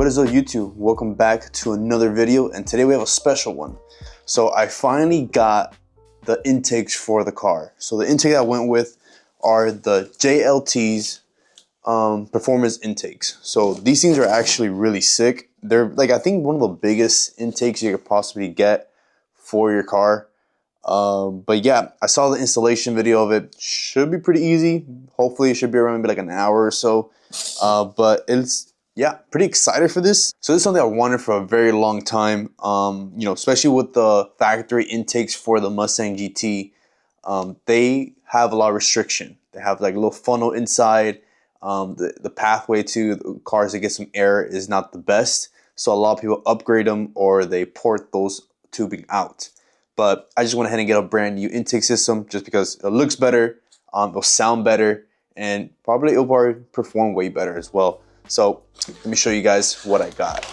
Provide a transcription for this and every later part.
What is up, YouTube? Welcome back to another video, and today we have a special one. So I finally got the intakes for the car. So the intake I went with are the JLT's performance intakes. So these things are actually really sick. They're like, I think one of the biggest intakes you could possibly get for your car. But yeah, I saw the installation video of it. Should be pretty easy. Hopefully it should be around maybe like an hour or so. But it's, yeah, pretty excited for this. So this is something I wanted for a very long time. Especially with the factory intakes for the Mustang GT, they have a lot of restriction. They have like a little funnel inside. The pathway to the cars to get some air is not the best. So a lot of people upgrade them or they port those tubing out. But I just went ahead and get a brand new intake system just because it looks better, it'll sound better, and it'll probably perform way better as well. So let me show you guys what I got.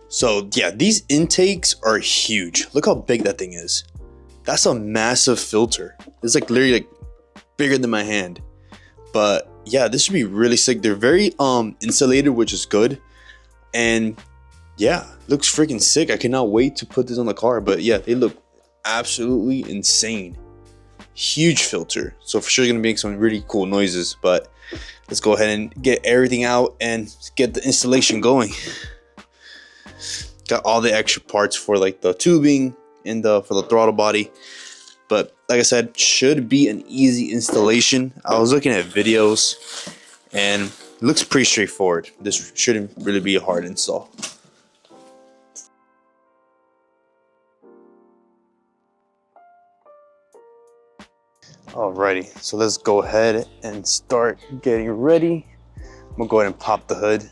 So yeah, these intakes are huge. Look how big that thing is. That's a massive filter. It's like literally like bigger than my hand. But yeah, this should be really sick. They're very insulated, which is good. And yeah, looks freaking sick. I cannot wait to put this on the car. But yeah, they look absolutely insane. Huge filter. So for sure gonna make some really cool noises. But let's go ahead and get everything out and get the installation going. Got all the extra parts for like the tubing and for the throttle body. But like I said, should be an easy installation. I was looking at videos and it looks pretty straightforward. This shouldn't really be a hard install. Alrighty, so let's go ahead and start getting ready. I'm gonna go ahead and pop the hood.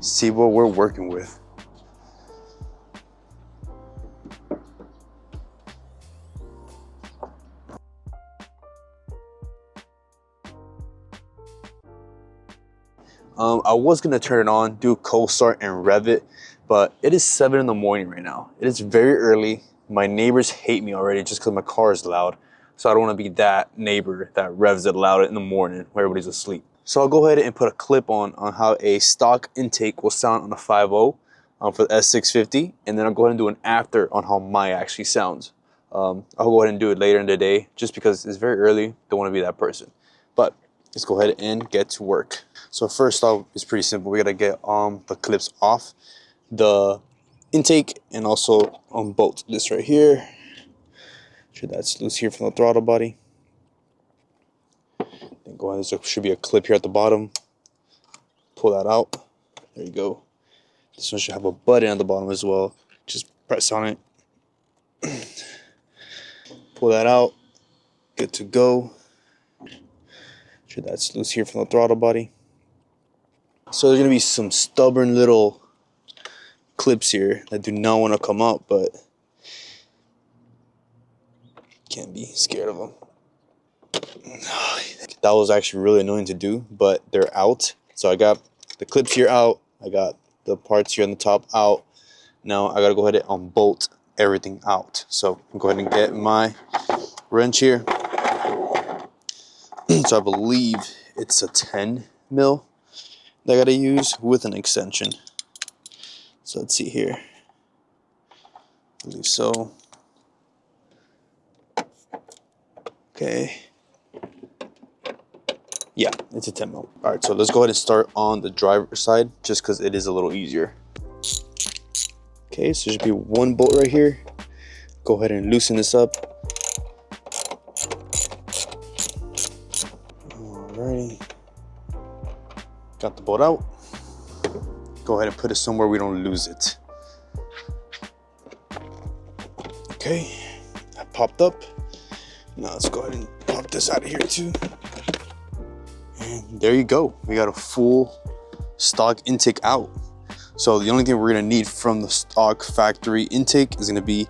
See what we're working with. I was gonna turn it on, do cold start and rev it, but it is 7 in the morning right now. It is very early. My neighbors hate me already just because my car is loud. So I don't want to be that neighbor that revs it loud in the morning where everybody's asleep. So I'll go ahead and put a clip on how a stock intake will sound on a 5.0 for the S650, and then I'll go ahead and do an after on how mine actually sounds. I'll go ahead and do it later in the day just because it's very early. Don't want to be that person. But let's go ahead and get to work. So first off, it's pretty simple. We gotta get the clips off the intake and also unbolt this right here. Sure that's loose here from the throttle body. Then go ahead, there should be a clip here at the bottom. Pull that out. There you go. This one should have a button at the bottom as well. Just press on it. Pull that out. Good to go. Sure that's loose here from the throttle body. So there's gonna be some stubborn little clips here that do not want to come up, but can't be scared of them. That was actually really annoying to do, but they're out. So I got the clips here out. I got the parts here on the top out. Now I gotta go ahead and unbolt everything out. So I'm go ahead and get my wrench here. So I believe it's a 10 mil that I gotta use with an extension. So let's see here. I believe so. Okay. Yeah, it's a 10 mil. All right, so let's go ahead and start on the driver's side just because it is a little easier. Okay, so there should be one bolt right here. Go ahead and loosen this up. Alrighty. Got the bolt out. Go ahead and put it somewhere we don't lose it. Okay, that popped up. Now let's go ahead and pop this out of here too. And there you go. We got a full stock intake out. So the only thing we're gonna need from the stock factory intake is gonna be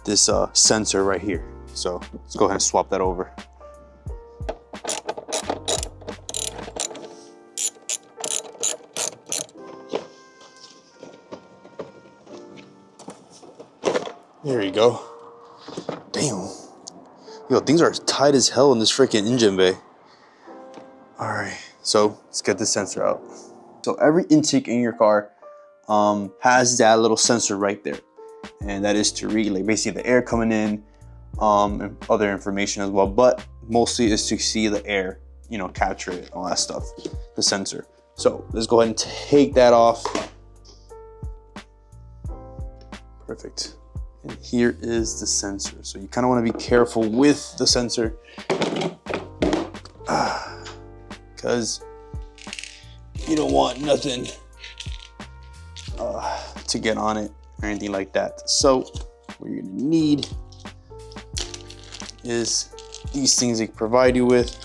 this sensor right here. So let's go ahead and swap that over. Damn. Yo, things are tight as hell in this freaking engine bay. All right, so let's get the sensor out. So every intake in your car has that little sensor right there. And that is to read like basically the air coming in, and other information as well. But mostly is to see the air, you know, capture it, all that stuff, the sensor. So let's go ahead and take that off. Perfect. And here is the sensor. So you kind of want to be careful with the sensor because you don't want nothing to get on it or anything like that. So what you're gonna need is these things they provide you with.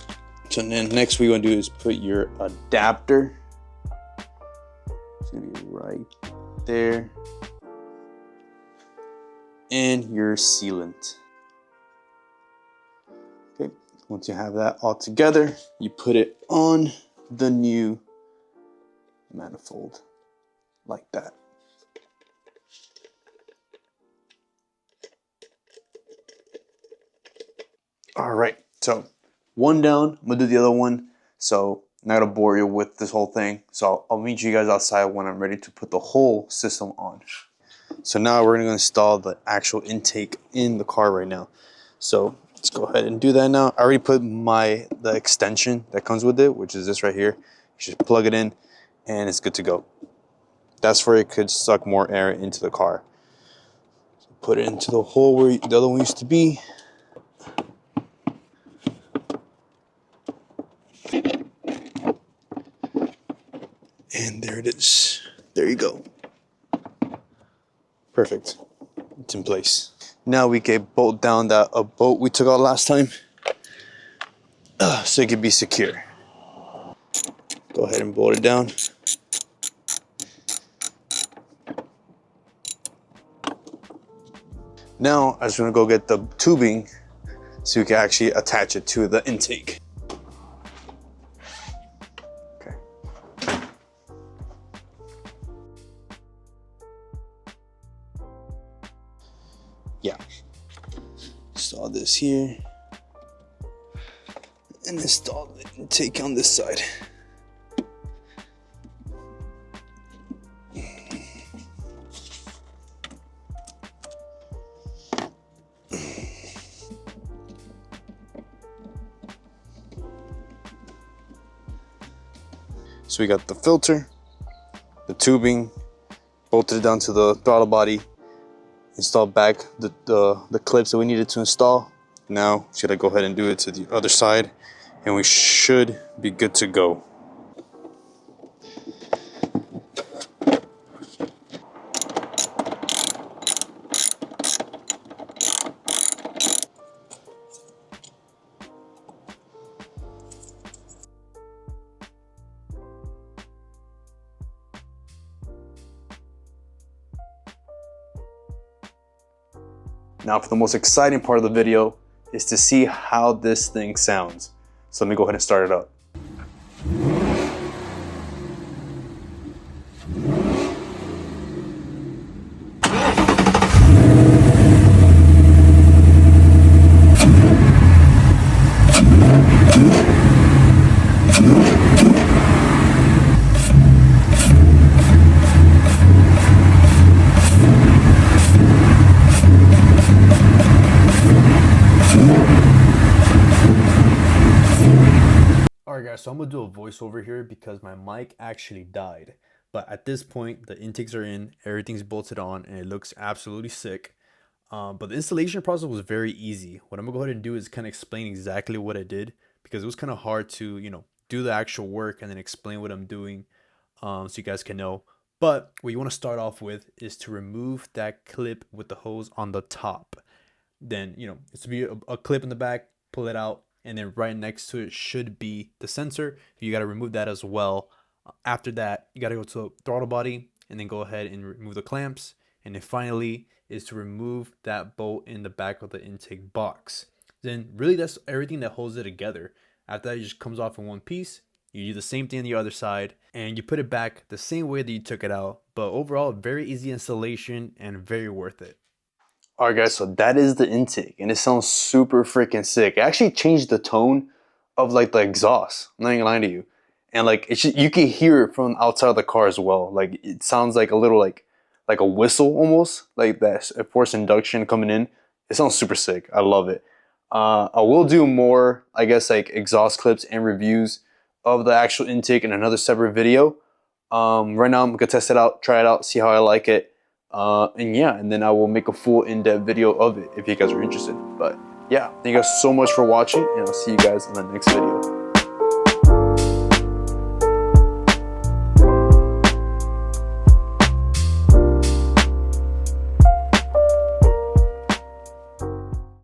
So then next what you're gonna do is put your adapter. It's gonna be right there. And your sealant. Okay, once you have that all together, you put it on the new manifold like that. All right, so one down, I'm gonna do the other one. So I'm not gonna bore you with this whole thing. So I'll meet you guys outside when I'm ready to put the whole system on. So now we're gonna install the actual intake in the car right now. So let's go ahead and do that now. I already put the extension that comes with it, which is this right here. You just plug it in and it's good to go. That's where it could suck more air into the car. So put it into the hole where the other one used to be. And there it is. There you go. Perfect. It's in place. Now we can bolt down that bolt we took out last time so it can be secure. Go ahead and bolt it down. Now I just want to go get the tubing so we can actually attach it to the intake. Okay. Yeah. Install this here. And install the intake on this side. So we got the filter, the tubing, bolted down to the throttle body, installed back the clips that we needed to install. Now, should I go ahead and do it to the other side, and we should be good to go. Now for the most exciting part of the video is to see how this thing sounds. So let me go ahead and start it up. Alright guys, so I'm going to do a voiceover here because my mic actually died. But at this point, the intakes are in, everything's bolted on, and it looks absolutely sick. But the installation process was very easy. What I'm going to go ahead and do is kind of explain exactly what I did because it was kind of hard to, do the actual work and then explain what I'm doing so you guys can know. But what you want to start off with is to remove that clip with the hose on the top. Then, it's to be a clip in the back, pull it out. And then right next to it should be the sensor. You got to remove that as well. After that, you got to go to the throttle body and then go ahead and remove the clamps. And then finally is to remove that bolt in the back of the intake box. Then really that's everything that holds it together. After that, it just comes off in one piece. You do the same thing on the other side and you put it back the same way that you took it out. But overall, very easy installation and very worth it. Alright guys, so that is the intake and it sounds super freaking sick. It actually changed the tone of like the exhaust. I'm not even lying to you. And like it's just, you can hear it from outside of the car as well. Like it sounds like a little like a whistle almost, like that forced induction coming in. It sounds super sick. I love it. I will do more, I guess, like exhaust clips and reviews of the actual intake in another separate video. Right now I'm gonna test it out, try it out, see how I like it. And yeah, and then I will make a full in-depth video of it if you guys are interested. But yeah, thank you guys so much for watching, and I'll see you guys in the next video.